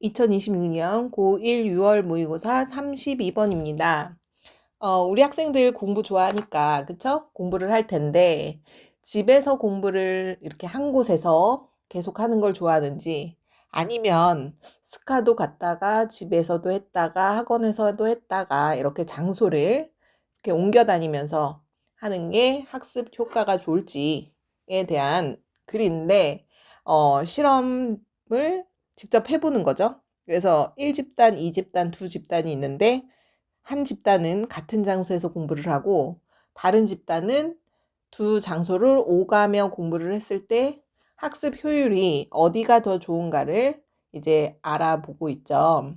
2026년 고1 6월 모의고사 32번입니다. 우리 학생들 공부 좋아하니까, 그쵸? 공부를 할 텐데, 집에서 공부를 이렇게 한 곳에서 계속 하는 걸 좋아하는지, 아니면 스카도 갔다가 집에서도 했다가 학원에서도 했다가 이렇게 장소를 이렇게 옮겨 다니면서 하는 게 학습 효과가 좋을지에 대한 글인데, 실험을 직접 해보는 거죠. 그래서 1집단, 2집단, 2집단이 있는데 한 집단은 같은 장소에서 공부를 하고 다른 집단은 두 장소를 오가며 공부를 했을 때 학습 효율이 어디가 더 좋은가를 이제 알아보고 있죠.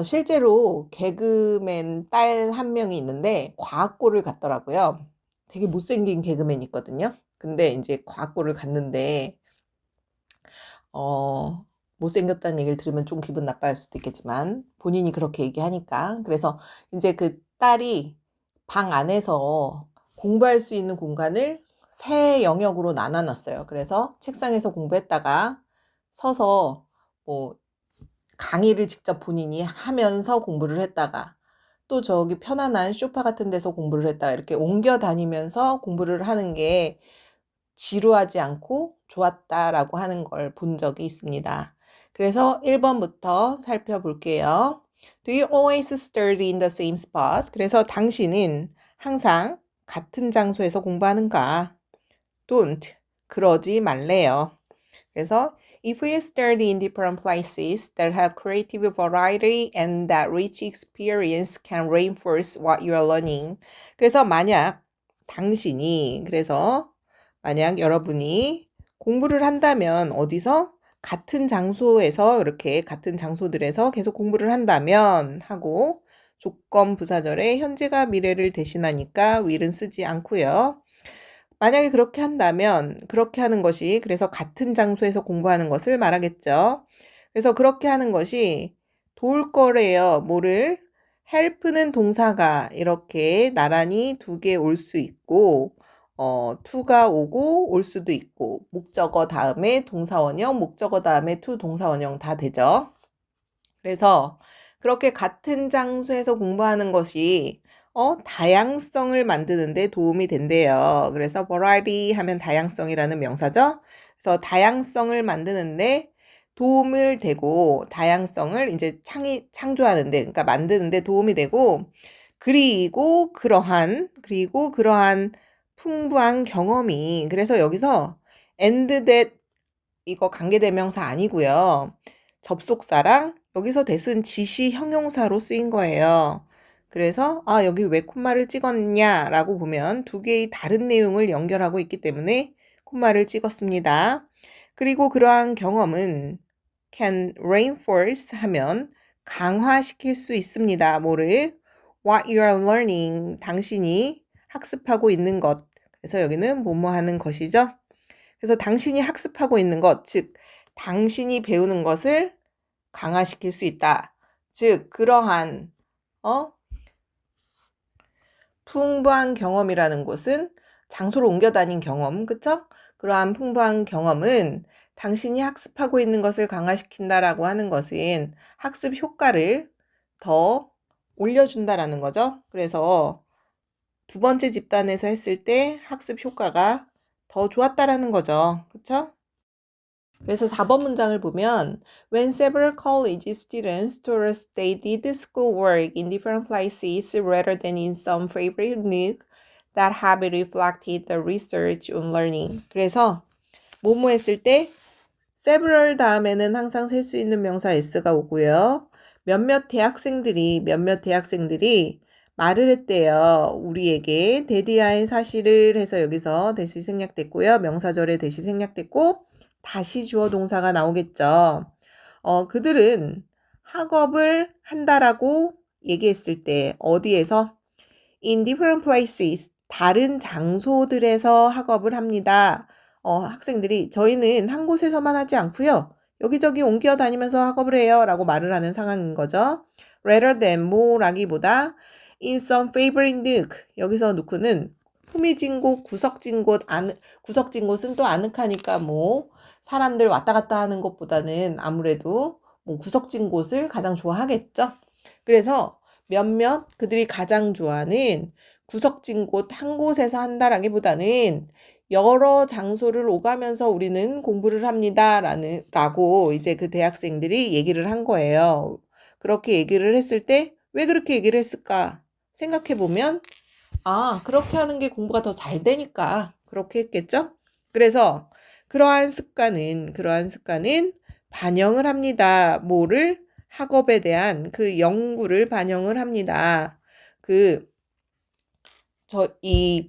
실제로 개그맨 딸 한 명이 있는데 과학고를 갔더라고요. 되게 못생긴 개그맨이 있거든요. 근데 이제 과학고를 갔는데 어, 못생겼다는 얘기를 들으면 좀 기분 나빠할 수도 있겠지만 본인이 그렇게 얘기하니까 그래서 이제 그 딸이 방 안에서 공부할 수 있는 공간을 세 영역으로 나눠놨어요. 그래서 책상에서 공부했다가 서서 뭐 강의를 직접 본인이 하면서 공부를 했다가 또 저기 편안한 소파 같은 데서 공부를 했다가 이렇게 옮겨 다니면서 공부를 하는 게 지루하지 않고 좋았다라고 하는 걸 본 적이 있습니다. 그래서 1번부터 살펴볼게요. Do you always study in the same spot? 그래서 당신은 항상 같은 장소에서 공부하는가? Don't. 그러지 말래요. 그래서 if you study in different places that have creative variety and that rich experience can reinforce what you are learning. 그래서 만약 여러분이 공부를 한다면 어디서 같은 장소에서 이렇게 같은 장소들에서 계속 공부를 한다면 하고 조건 부사절에 현재가 미래를 대신하니까 will은 쓰지 않고요. 만약에 그렇게 한다면 그렇게 하는 것이 그래서 같은 장소에서 공부하는 것을 말하겠죠. 그래서 그렇게 하는 것이 도울 거래요. 뭐를? help는 동사가 이렇게 나란히 두 개 올 수 있고 to가 오고 올 수도 있고 목적어 다음에 동사원형, 목적어 다음에 to 동사원형 다 되죠. 그래서 그렇게 같은 장소에서 공부하는 것이 다양성을 만드는데 도움이 된대요. 그래서 variety 하면 다양성이라는 명사죠. 그래서 다양성을 만드는데 도움을 되고 다양성을 이제 창조하는데 그러니까 만드는데 도움이 되고 그리고 그러한 풍부한 경험이 그래서 여기서 and that 이거 관계대명사 아니고요. 접속사랑 여기서 that은 지시 형용사로 쓰인 거예요. 그래서 여기 왜 콤마를 찍었냐라고 보면 두 개의 다른 내용을 연결하고 있기 때문에 콤마를 찍었습니다. 그리고 그러한 경험은 can reinforce 하면 강화시킬 수 있습니다. 뭐를? What you are learning. 당신이 학습하고 있는 것. 그래서 여기는 뭐뭐 하는 것이죠. 그래서 당신이 학습하고 있는 것, 즉 당신이 배우는 것을 강화시킬 수 있다. 즉 그러한 풍부한 경험이라는 것은 장소를 옮겨 다닌 경험, 그쵸? 그러한 풍부한 경험은 당신이 학습하고 있는 것을 강화시킨다라고 하는 것은 학습 효과를 더 올려준다라는 거죠. 그래서 두 번째 집단에서 했을 때 학습 효과가 더 좋았다라는 거죠. 그쵸? 그래서 4번 문장을 보면 When several college students told us they did schoolwork in different places rather than in some favorite nook, that habit reflected the research on learning. 그래서 뭐뭐 했을 때 several 다음에는 항상 셀 수 있는 명사 s가 오고요. 몇몇 대학생들이 말을 했대요. 우리에게 대디아의 사실을 해서 여기서 대시 생략됐고요. 명사절에 대시 생략됐고 다시 주어 동사가 나오겠죠. 그들은 학업을 한다라고 얘기했을 때 어디에서? In different places, 다른 장소들에서 학업을 합니다. 학생들이 저희는 한 곳에서만 하지 않고요. 여기저기 옮겨 다니면서 학업을 해요. 라고 말을 하는 상황인 거죠. rather than 뭐라기보다 in some favorite nook. 여기서 누크는 후미진 곳, 구석진 곳은 또 아늑하니까 뭐 사람들 왔다 갔다 하는 것보다는 아무래도 뭐 구석진 곳을 가장 좋아하겠죠. 그래서 몇몇 그들이 가장 좋아하는 구석진 곳 한 곳에서 한다라기보다는 여러 장소를 오가면서 우리는 공부를 합니다. 라고 이제 그 대학생들이 얘기를 한 거예요. 그렇게 얘기를 했을 때 왜 그렇게 얘기를 했을까 생각해 보면 그렇게 하는 게 공부가 더 잘 되니까 그렇게 했겠죠? 그래서 그러한 습관은 반영을 합니다. 뭐를? 학업에 대한 그 연구를 반영을 합니다. 이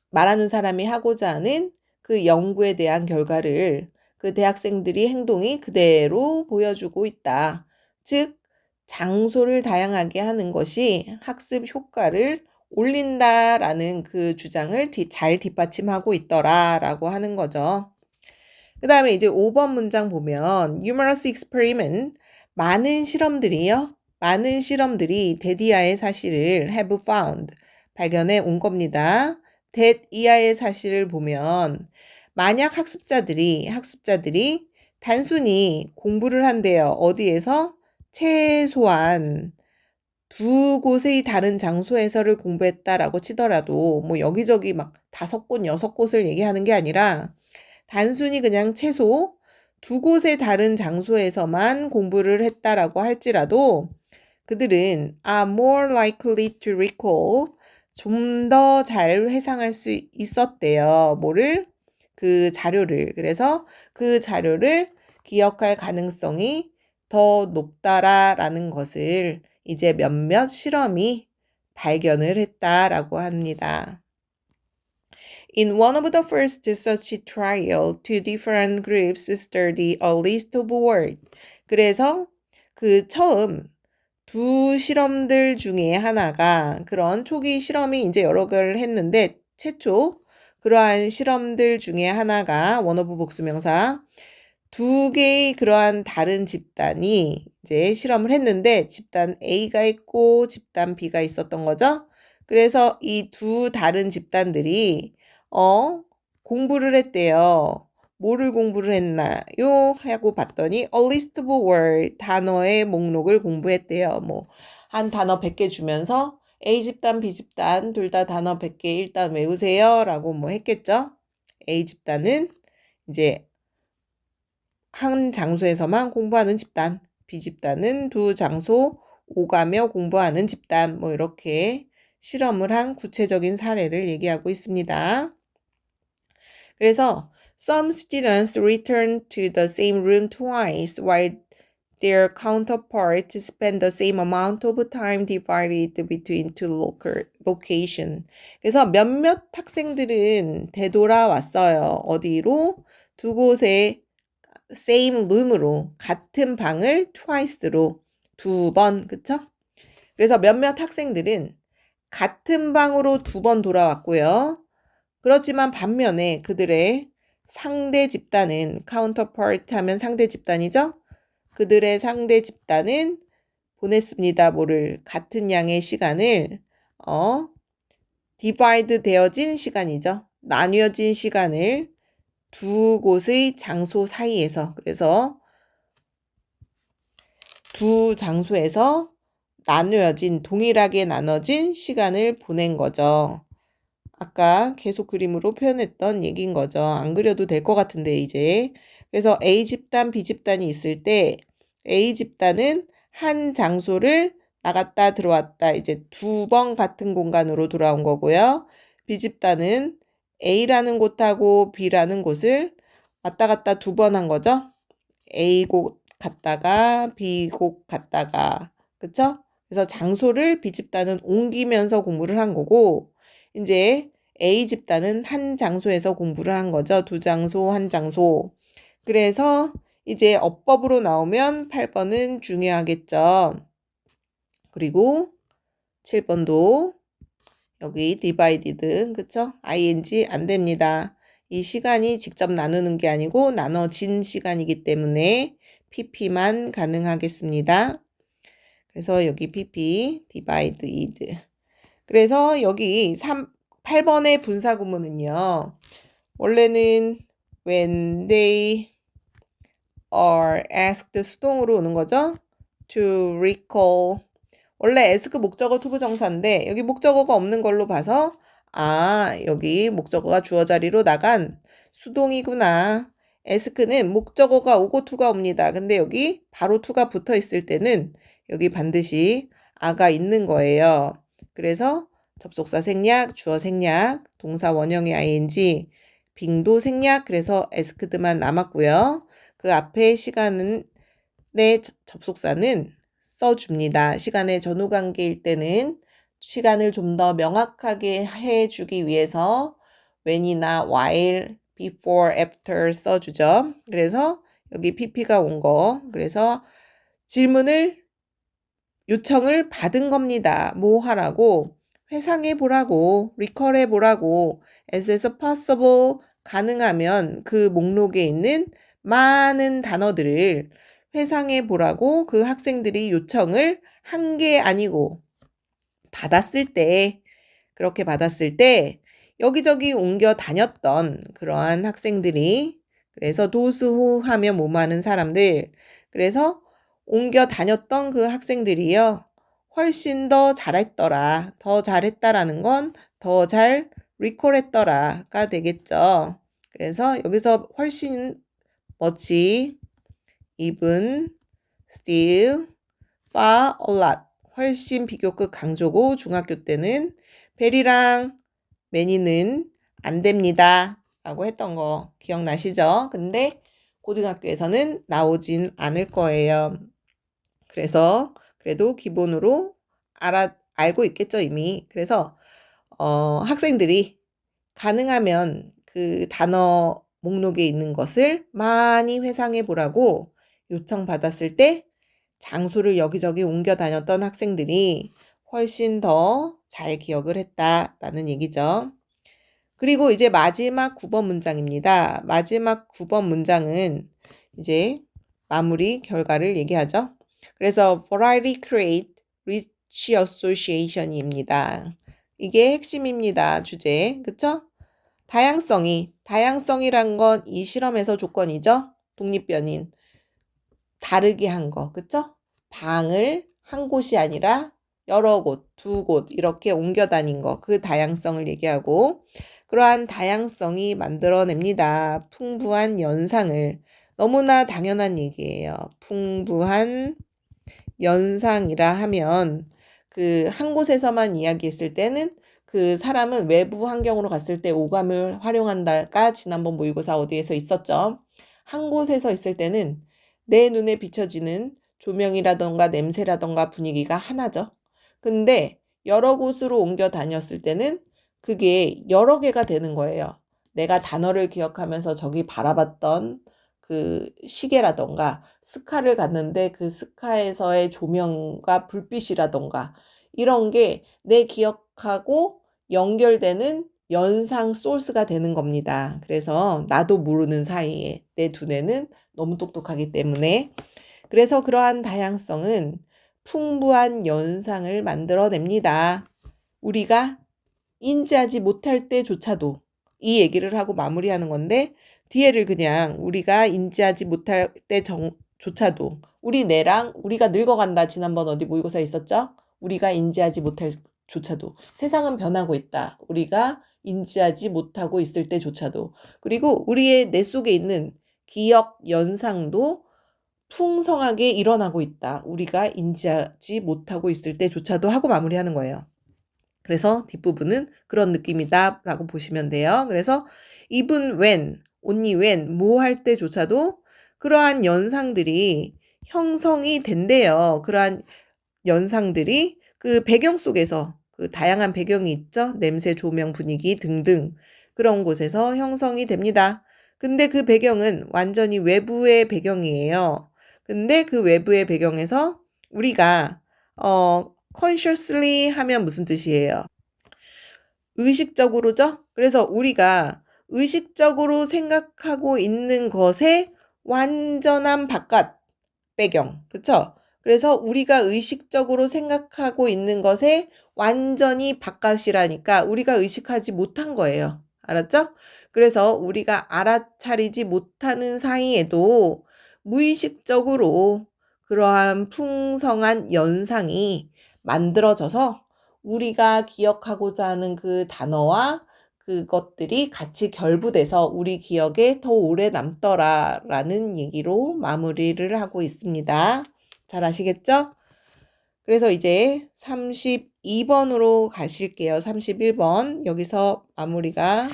말하는 사람이 하고자 하는 그 연구에 대한 결과를 그 대학생들이 행동이 그대로 보여주고 있다. 즉, 장소를 다양하게 하는 것이 학습 효과를 올린다라는 그 주장을 잘 뒷받침하고 있더라라고 하는 거죠. 그 다음에 이제 5번 문장 보면 numerous experiment, 많은 실험들이 that 이하의 사실을 have found, 발견해 온 겁니다. that 이하의 사실을 보면 만약 학습자들이 단순히 공부를 한대요. 어디에서? 최소한 두 곳의 다른 장소에서를 공부했다라고 치더라도 뭐 여기저기 막 5곳, 6곳을 얘기하는 게 아니라 단순히 그냥 최소 두 곳의 다른 장소에서만 공부를 했다라고 할지라도 그들은 are more likely to recall, 좀 더 잘 회상할 수 있었대요. 뭐를? 그 자료를. 그래서 그 자료를 기억할 가능성이 더 높다라는 것을 이제 몇몇 실험이 발견을 했다라고 합니다. In one of the first such trial, two different groups study a list of words. 그래서 그 처음 두 실험들 중에 하나가 그런 초기 실험이 이제 여러 개를 했는데 최초 그러한 실험들 중에 하나가 원어브 복수명사 두 개의 그러한 다른 집단이 이제 실험을 했는데 집단 A가 있고 집단 B가 있었던 거죠. 그래서 이 두 다른 집단들이 공부를 했대요. 뭐를 공부를 했나요? 하고 봤더니 a list of word, 단어의 목록을 공부했대요. 뭐 한 단어 100개 주면서 A집단, B집단 둘 다 단어 100개 일단 외우세요 라고 뭐 했겠죠. A집단은 이제 한 장소에서만 공부하는 집단, B집단은 두 장소 오가며 공부하는 집단, 뭐 이렇게 실험을 한 구체적인 사례를 얘기하고 있습니다. 그래서 some students return to the same room twice while their counterparts spend the same amount of time divided between two locations. 그래서 몇몇 학생들은 되돌아왔어요. 어디로? 두 곳의 same room으로 같은 방을 twice로 두 번, 그쵸? 그래서 몇몇 학생들은 같은 방으로 두 번 돌아왔고요. 그렇지만 반면에 그들의 상대 집단은 counterpart 하면 상대 집단이죠. 그들의 상대 집단은 보냈습니다. 뭐를 같은 양의 시간을 divide 되어진 시간이죠. 나뉘어진 시간을 두 곳의 장소 사이에서 그래서 두 장소에서 동일하게 나눠진 시간을 보낸 거죠. 아까 계속 그림으로 표현했던 얘기인 거죠. 안 그려도 될 것 같은데 이제. 그래서 A집단, B집단이 있을 때 A집단은 한 장소를 나갔다 들어왔다 이제 두 번 같은 공간으로 돌아온 거고요. B집단은 A라는 곳하고 B라는 곳을 왔다 갔다 두 번 한 거죠. A 곳 갔다가 B 곳 갔다가 그쵸? 그래서 장소를 B집단은 옮기면서 공부를 한 거고 이제 A집단은 한 장소에서 공부를 한 거죠. 두 장소, 한 장소. 그래서 이제 어법으로 나오면 8번은 중요하겠죠. 그리고 7번도 여기 divided, 그쵸? ing 안 됩니다. 이 시간이 직접 나누는 게 아니고 나눠진 시간이기 때문에 pp만 가능하겠습니다. 그래서 여기 pp, divided. 그래서 여기 8번의 분사구문은요. 원래는 when they are asked 수동으로 오는 거죠. to recall. 원래 ask 목적어 투부 정사인데 여기 목적어가 없는 걸로 봐서 여기 목적어가 주어 자리로 나간 수동이구나. ask는 목적어가 오고 to가 옵니다. 근데 여기 바로 to가 붙어 있을 때는 여기 반드시 a가 있는 거예요. 그래서 접속사 생략, 주어 생략, 동사 원형의 ing, 빙도 생략, 그래서 asked만 남았고요. 그 앞에 시간은 접속사는 써줍니다. 시간의 전후관계일 때는 시간을 좀 더 명확하게 해주기 위해서 when이나 while, before, after 써주죠. 그래서 여기 pp가 온 거. 그래서 요청을 받은 겁니다. 뭐 하라고? 회상해 보라고, recall해 보라고, as possible, 가능하면 그 목록에 있는 많은 단어들을 회상해 보라고 그 학생들이 요청을 한 게 아니고 그렇게 받았을 때 여기저기 옮겨 다녔던 그러한 학생들이, 그래서 도수후 하면 뭐하는 사람들, 그래서 옮겨 다녔던 그 학생들이요, 훨씬 더 잘했더라. 더 잘했다라는 건 더 잘 리콜했더라가 되겠죠. 그래서 여기서 훨씬 much, even, still, far, a lot. 훨씬 비교급 강조고 중학교 때는 베리랑 매니는 안 됩니다 라고 했던 거 기억나시죠? 근데 고등학교에서는 나오진 않을 거예요. 그래서 그래도 기본으로 알고 있겠죠, 이미. 그래서 학생들이 가능하면 그 단어 목록에 있는 것을 많이 회상해 보라고 요청받았을 때 장소를 여기저기 옮겨 다녔던 학생들이 훨씬 더 잘 기억을 했다라는 얘기죠. 그리고 이제 마지막 9번 문장입니다. 마지막 9번 문장은 이제 마무리 결과를 얘기하죠. 그래서 variety create rich association입니다. 이게 핵심입니다. 주제. 그쵸? 다양성이란 건 이 실험에서 조건이죠. 독립변인. 다르게 한 거. 그쵸? 방을 한 곳이 아니라 여러 곳, 두 곳 이렇게 옮겨 다닌 거. 그 다양성을 얘기하고, 그러한 다양성이 만들어냅니다. 풍부한 연상을. 너무나 당연한 얘기예요. 풍부한 연상이라 하면 그 한 곳에서만 이야기했을 때는 그 사람은 외부 환경으로 갔을 때 오감을 활용한다가 지난번 모의고사 어디에서 있었죠. 한 곳에서 있을 때는 내 눈에 비춰지는 조명이라던가 냄새라던가 분위기가 하나죠. 근데 여러 곳으로 옮겨 다녔을 때는 그게 여러 개가 되는 거예요. 내가 단어를 기억하면서 저기 바라봤던 그 시계라던가 스카를 갔는데 그 스카에서의 조명과 불빛이라던가 이런 게 내 기억하고 연결되는 연상 소스가 되는 겁니다. 그래서 나도 모르는 사이에 내 두뇌는 너무 똑똑하기 때문에, 그래서 그러한 다양성은 풍부한 연상을 만들어냅니다. 우리가 인지하지 못할 때조차도 이 얘기를 하고 마무리하는 건데, 뒤에를 그냥 우리가 인지하지 못할 때조차도 우리 뇌랑 우리가 늙어간다. 지난번 어디 모의고사 있었죠? 우리가 인지하지 못할 조차도 세상은 변하고 있다. 우리가 인지하지 못하고 있을 때조차도, 그리고 우리의 뇌 속에 있는 기억 연상도 풍성하게 일어나고 있다. 우리가 인지하지 못하고 있을 때조차도 하고 마무리하는 거예요. 그래서 뒷부분은 그런 느낌이다 라고 보시면 돼요. 그래서 even when, only when, 뭐 할 때조차도 그러한 연상들이 형성이 된대요. 그러한 연상들이 그 배경 속에서, 그 다양한 배경이 있죠. 냄새, 조명, 분위기 등등 그런 곳에서 형성이 됩니다. 근데 그 배경은 완전히 외부의 배경이에요. 근데 그 외부의 배경에서 우리가 consciously 하면 무슨 뜻이에요? 의식적으로죠? 그래서 우리가 의식적으로 생각하고 있는 것의 완전한 바깥 배경. 그쵸? 그래서 우리가 의식적으로 생각하고 있는 것의 완전히 바깥이라니까 우리가 의식하지 못한 거예요. 알았죠? 그래서 우리가 알아차리지 못하는 사이에도 무의식적으로 그러한 풍성한 연상이 만들어져서 우리가 기억하고자 하는 그 단어와 그것들이 같이 결부돼서 우리 기억에 더 오래 남더라라는 얘기로 마무리를 하고 있습니다. 잘 아시겠죠? 그래서 이제 32번으로 가실게요. 31번. 여기서 마무리가,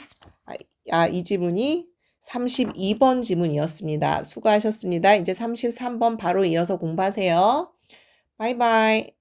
이 지문이 32번 지문이었습니다. 수고하셨습니다. 이제 33번 바로 이어서 공부하세요. 바이바이.